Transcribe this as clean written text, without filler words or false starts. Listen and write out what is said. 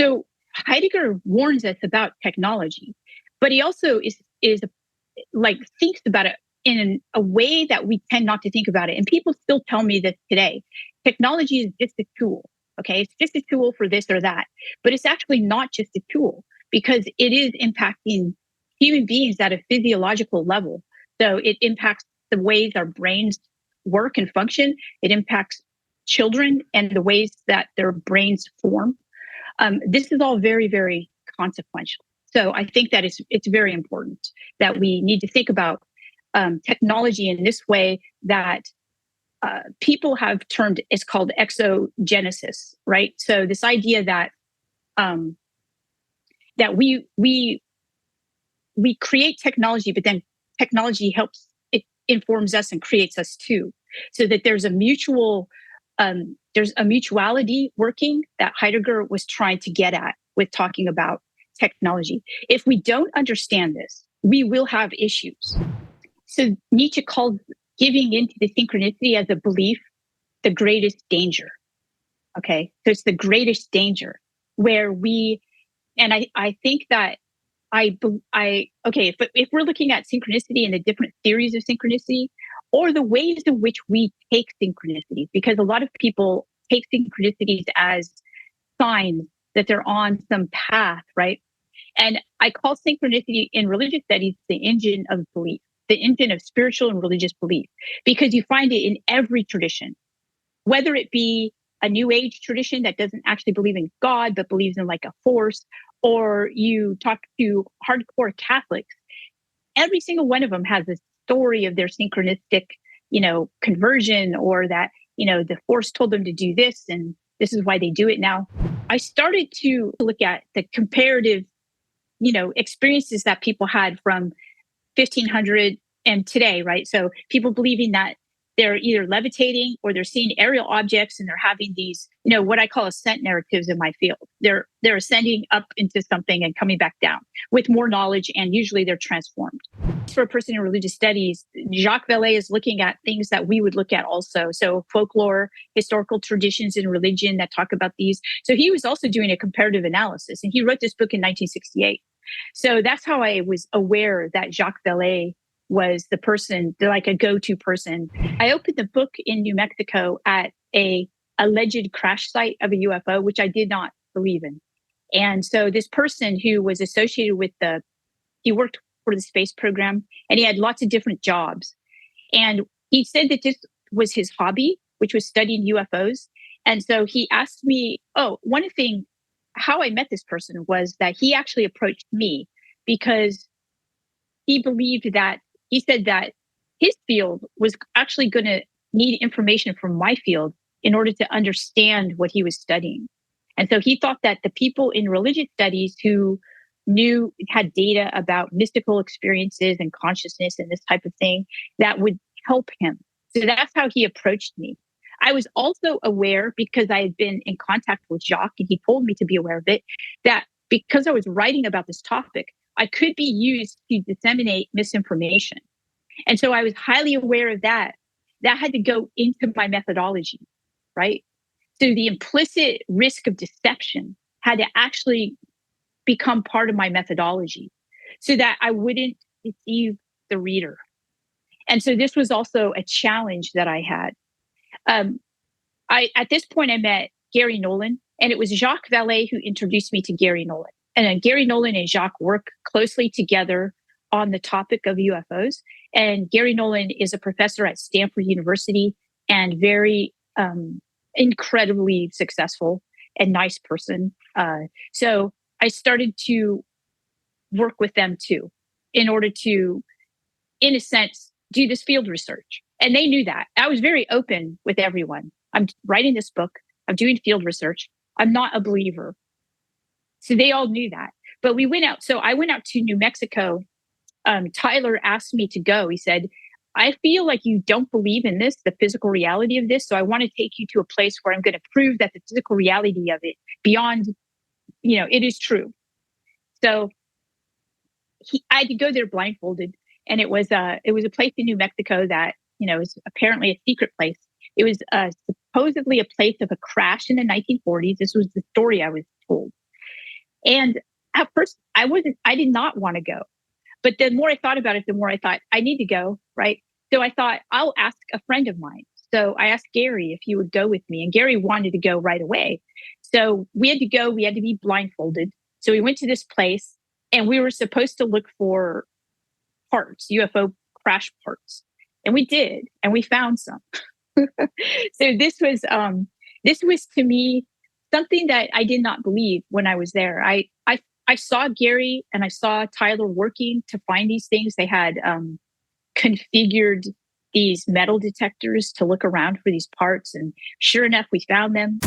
So Heidegger warns us about technology, but he also is like thinks about it in a way that we tend not to think about it. And people still tell me this today. Technology is just a tool. Okay. It's just a tool for this or that, but it's actually not just a tool because it is impacting human beings at a physiological level. So it impacts the ways our brains work and function. It impacts children and the ways that their brains form. This is all very, very consequential. So I think that it's very important that we need to think about technology in this way that people have termed, it's called exogenesis, right? So this idea that that we create technology, but then technology helps, it informs us and creates us too, so that there's a mutuality working that Heidegger was trying to get at with talking about technology. If we don't understand this, we will have issues. So Nietzsche called giving into the synchronicity as a belief the greatest danger. Okay, so it's the greatest danger where I think that if we're looking at synchronicity and the different theories of synchronicity, or the ways in which we take synchronicities, because a lot of people take synchronicities as signs that they're on some path, right? And I call synchronicity in religious studies the engine of belief, the engine of spiritual and religious belief, because you find it in every tradition, whether it be a New Age tradition that doesn't actually believe in God, but believes in like a force, or you talk to hardcore Catholics, every single one of them has a story of their synchronistic, conversion, or that, the force told them to do this and this is why they do it now. I started to look at the comparative, experiences that people had from 1500 and today, right? So people believing that they're either levitating or they're seeing aerial objects and they're having these, what I call ascent narratives in my field. They're ascending up into something and coming back down with more knowledge, and usually they're transformed. For a person in religious studies, Jacques Vallée is looking at things that we would look at also. So folklore, historical traditions in religion that talk about these. So he was also doing a comparative analysis, and he wrote this book in 1968. So that's how I was aware that Jacques Vallée was the person, like a go-to person. I opened the book in New Mexico at a alleged crash site of a UFO, which I did not believe in. And so this person who was associated with he worked for the space program, and he had lots of different jobs. And he said that this was his hobby, which was studying UFOs. And so he asked me, one thing, how I met this person was that he actually approached me because he said that his field was actually going to need information from my field in order to understand what he was studying. And so he thought that the people in religious studies who had data about mystical experiences and consciousness and this type of thing, that would help him. So that's how he approached me. I was also aware, because I had been in contact with Jacques and he told me to be aware of it, that because I was writing about this topic, I could be used to disseminate misinformation. And so I was highly aware of that. That had to go into my methodology, right? So the implicit risk of deception had to actually become part of my methodology so that I wouldn't deceive the reader. And so this was also a challenge that I had. At this point, I met Gary Nolan, and it was Jacques Vallée who introduced me to Gary Nolan. And Gary Nolan and Jacques work closely together on the topic of UFOs. And Gary Nolan is a professor at Stanford University and very incredibly successful and nice person. So I started to work with them too, in order to, in a sense, do this field research. And they knew that. I was very open with everyone. I'm writing this book. I'm doing field research. I'm not a believer. So they all knew that. But we went out. So I went out to New Mexico. Tyler asked me to go. He said, I feel like you don't believe in this, the physical reality of this. So I want to take you to a place where I'm going to prove that the physical reality of it beyond, it is true. So I had to go there blindfolded. And it was a place in New Mexico that, is apparently a secret place. It was supposedly a place of a crash in the 1940s. This was the story I was told. And at first I did not want to go. But the more I thought about it, the more I thought I need to go. Right. So I thought I'll ask a friend of mine. So I asked Gary if he would go with me, and Gary wanted to go right away. So we had to go. We had to be blindfolded. So we went to this place, and we were supposed to look for parts, UFO crash parts. And we did, and we found some. So this was to me something that I did not believe when I was there. I saw Gary and I saw Tyler working to find these things. They had configured these metal detectors to look around for these parts, and sure enough, we found them.